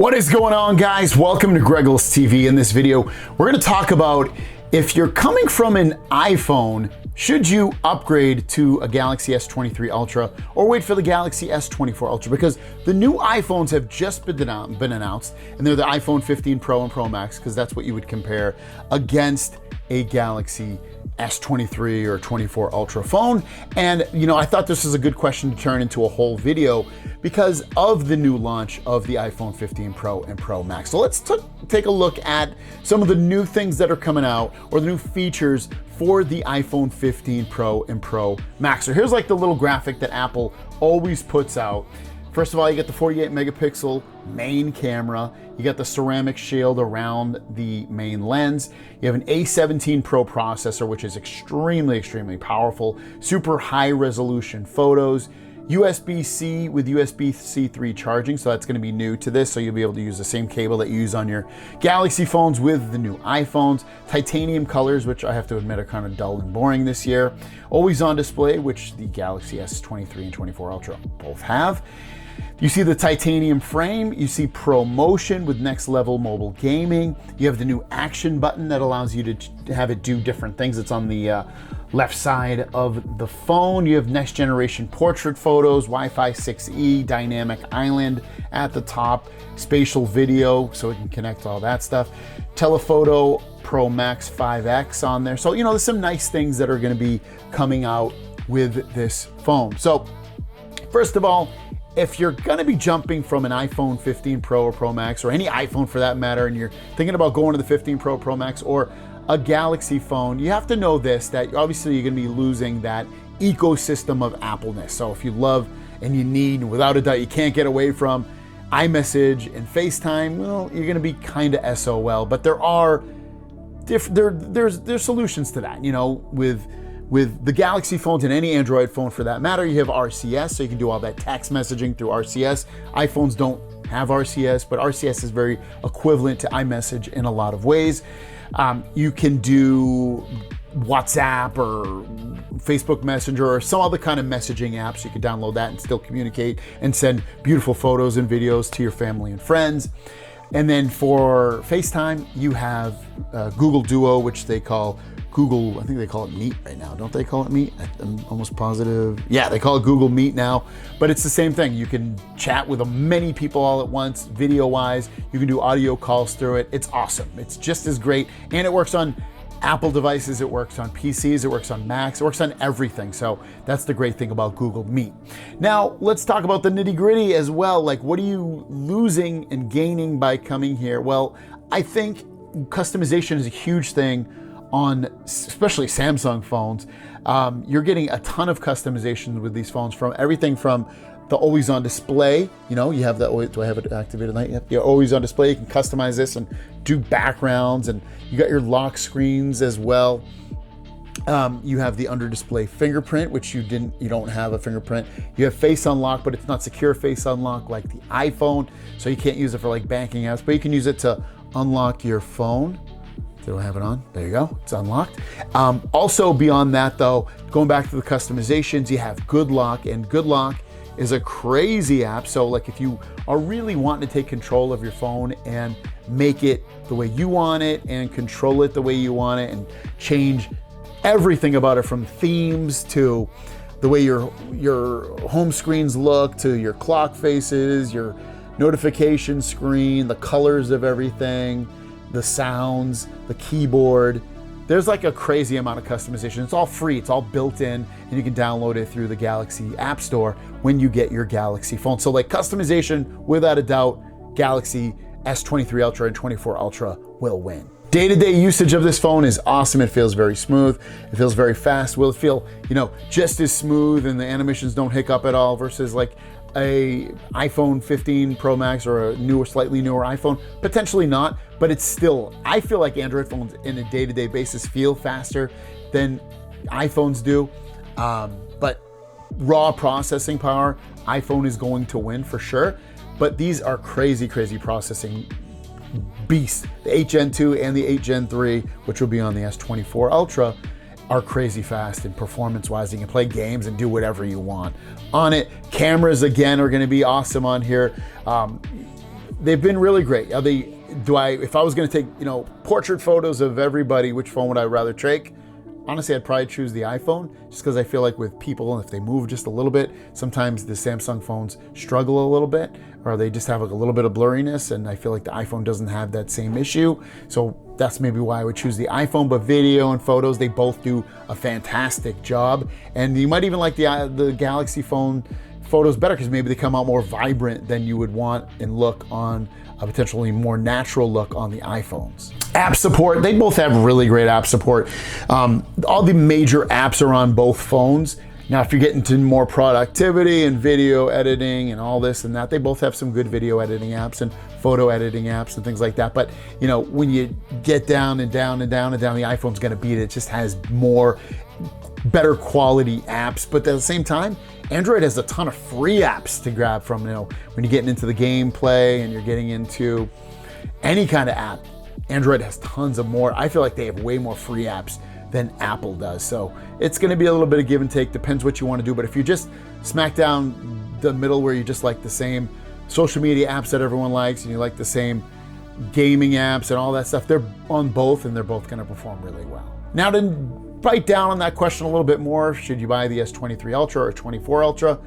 What is going on, guys? Welcome to Gregles TV. In this video, we're going to talk about if you're coming from an iPhone, should you upgrade to a Galaxy S23 Ultra or wait for the Galaxy S24 Ultra? Because the new iPhones have just been announced, and they're the iPhone 15 Pro and Pro Max, because that's what you would compare against a Galaxy S23 or 24 Ultra phone. And I thought this was a good question to turn into a whole video because of the new launch of the iPhone 15 Pro and Pro Max. So let's take a look at some of the new things that are coming out, or the new features for the iPhone 15 Pro and Pro Max. So here's like the little graphic that Apple always puts out. First of all, you get the 48 megapixel main camera. You got the ceramic shield around the main lens. You have an A17 Pro processor, which is extremely powerful. Super high resolution photos. USB-C with USB-C 3 charging, so that's going to be new to this. So you'll be able to use the same cable that you use on your Galaxy phones with the new iPhones. Titanium colors, which I have to admit are kind of dull and boring this year. Always on display, which the Galaxy S23 and 24 Ultra both have. You see the titanium frame, you see ProMotion with next level mobile gaming. You have the new action button that allows you to have it do different things. It's on the left side of the phone. You have next generation portrait photos, Wi-Fi 6E, dynamic island at the top, spatial video, so it can connect all that stuff. Telephoto Pro Max 5X on there. So, there's some nice things that are gonna be coming out with this phone. So, first of all, if you're gonna be jumping from an iPhone 15 Pro or Pro Max, or any iPhone for that matter, and you're thinking about going to the 15 Pro, Pro Max, or a Galaxy phone, you have to know this, that obviously you're gonna be losing that ecosystem of Appleness. So if you love and you need, without a doubt, you can't get away from iMessage and FaceTime, well, you're gonna be kind of SOL. But there are there's solutions to that, with the Galaxy phones and any Android phone for that matter. You have RCS, so you can do all that text messaging through RCS. iPhones don't have RCS, but RCS is very equivalent to iMessage in a lot of ways. You can do WhatsApp or Facebook Messenger or some other kind of messaging apps. You can download that and still communicate and send beautiful photos and videos to your family and friends. And then for FaceTime, you have Google Duo, which they call Google, I think they call it Meet right now. Don't they call it Meet? I'm almost positive. Yeah, they call it Google Meet now, but it's the same thing. You can chat with many people all at once, video-wise. You can do audio calls through it. It's awesome. It's just as great. And it works on Apple devices, it works on PCs, it works on Macs, it works on everything. So that's the great thing about Google Meet. Now, let's talk about the nitty-gritty as well. Like, what are you losing and gaining by coming here? Well, I think customization is a huge thing on especially Samsung phones. You're getting a ton of customizations with these phones, from everything from the always on display. You have that, do I have it activated? Yep. You're always on display. You can customize this and do backgrounds, and you got your lock screens as well. You have the under display fingerprint, which you don't have a fingerprint. You have face unlock, but it's not secure face unlock like the iPhone. So you can't use it for like banking apps, but you can use it to unlock your phone. They don't have it on. There you go. It's unlocked. Also beyond that though, going back to the customizations, you have Good Lock, and Good Lock is a crazy app. So like if you are really wanting to take control of your phone and make it the way you want it and control it the way you want it and change everything about it, from themes to the way your home screens look, to your clock faces, your notification screen, the colors of everything, the sounds, the keyboard. There's like a crazy amount of customization. It's all free, it's all built in, and you can download it through the Galaxy App Store when you get your Galaxy phone. So like customization, without a doubt, Galaxy S23 Ultra and 24 Ultra will win. Day-to-day usage of this phone is awesome. It feels very smooth. It feels very fast. Will it feel, just as smooth and the animations don't hiccup at all versus like a iPhone 15 Pro Max or a slightly newer iPhone? Potentially not, but it's still, I feel like Android phones in a day-to-day basis feel faster than iPhones do. But raw processing power, iPhone is going to win for sure. But these are crazy processing beasts. The 8 Gen 2 and the 8 Gen 3, which will be on the S24 Ultra, are crazy fast and performance-wise. You can play games and do whatever you want on it. Cameras, again, are gonna be awesome on here. they've been really great. If I was gonna take, portrait photos of everybody, which phone would I rather take? Honestly, I'd probably choose the iPhone, just because I feel like with people, if they move just a little bit, sometimes the Samsung phones struggle a little bit, or they just have like a little bit of blurriness, and I feel like the iPhone doesn't have that same issue. So that's maybe why I would choose the iPhone. But video and photos, they both do a fantastic job. And you might even like the Galaxy phone photos better, because maybe they come out more vibrant than you would want and look on a potentially more natural look on the iPhones. App support, they both have really great app support. All the major apps are on both phones. Now, if you're getting to more productivity and video editing and all this and that, they both have some good video editing apps and photo editing apps and things like that. But when you get down and down and down and down, the iPhone's gonna beat it. It just has better quality apps. But at the same time, Android has a ton of free apps to grab from, when you're getting into the gameplay and you're getting into any kind of app. Android has tons of more. I feel like they have way more free apps than Apple does. So it's gonna be a little bit of give and take, depends what you wanna do. But if you just smack down the middle where you just like the same social media apps that everyone likes and you like the same gaming apps and all that stuff, they're on both and they're both gonna perform really well. Now to bite down on that question a little bit more, should you buy the S23 Ultra or 24 Ultra?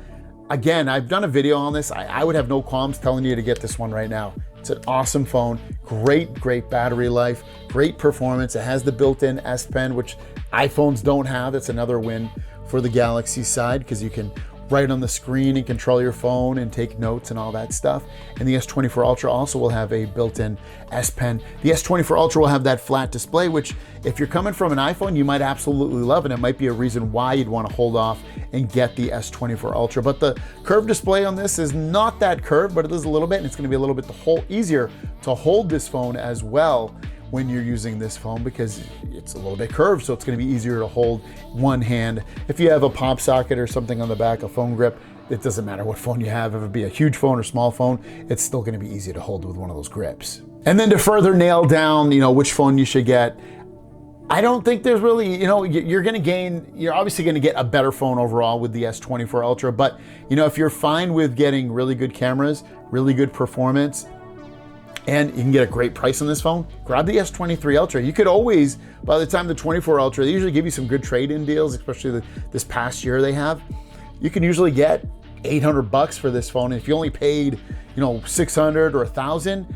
Again, I've done a video on this. I would have no qualms telling you to get this one right now. It's an awesome phone, great battery life, great performance. It has the built-in S Pen, which iPhones don't have. That's another win for the Galaxy side, because you can write on the screen and control your phone and take notes and all that stuff. And the S24 Ultra also will have a built-in S Pen. The S24 Ultra will have that flat display, which if you're coming from an iPhone, you might absolutely love, and it might be a reason why you'd want to hold off and get the S24 Ultra. But the curved display on this is not that curved, but it is a little bit, and it's going to be a little bit easier to hold this phone as well when you're using this phone, because it's a little bit curved, so it's going to be easier to hold one hand. If you have a pop socket or something on the back, a phone grip, it doesn't matter what phone you have, if it be a huge phone or small phone, it's still going to be easy to hold with one of those grips. And then to further nail down, which phone you should get, I don't think there's really, you're obviously going to get a better phone overall with the S24 Ultra, but if you're fine with getting really good cameras, really good performance, and you can get a great price on this phone, grab the S23 Ultra. You could always, by the time the 24 Ultra, they usually give you some good trade-in deals, especially this past year they have. You can usually get $800 for this phone. And if you only paid, $600 or $1,000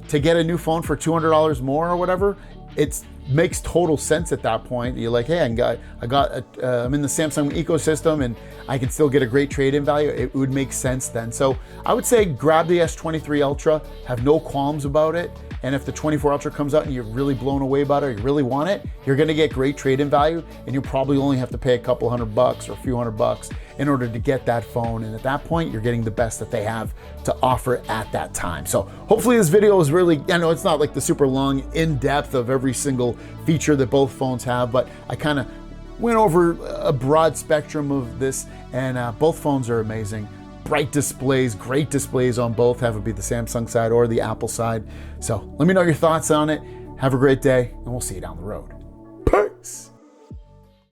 to get a new phone for $200 more or whatever, it makes total sense at that point. You're like, hey, I'm in the Samsung ecosystem and I can still get a great trade-in value. It would make sense then. So I would say grab the S23 Ultra, have no qualms about it. And if the 24 Ultra comes out and you're really blown away about it, or you really want it, you're gonna get great trade-in value, and you'll probably only have to pay a couple $100 or a few $100 in order to get that phone. And at that point, you're getting the best that they have to offer at that time. So hopefully this video is really, I know it's not like the super long in-depth of every single feature that both phones have, but I kind of went over a broad spectrum of this, and both phones are amazing. Bright displays, great displays on both, have it be the Samsung side or the Apple side. So let me know your thoughts on it. Have a great day, and we'll see you down the road.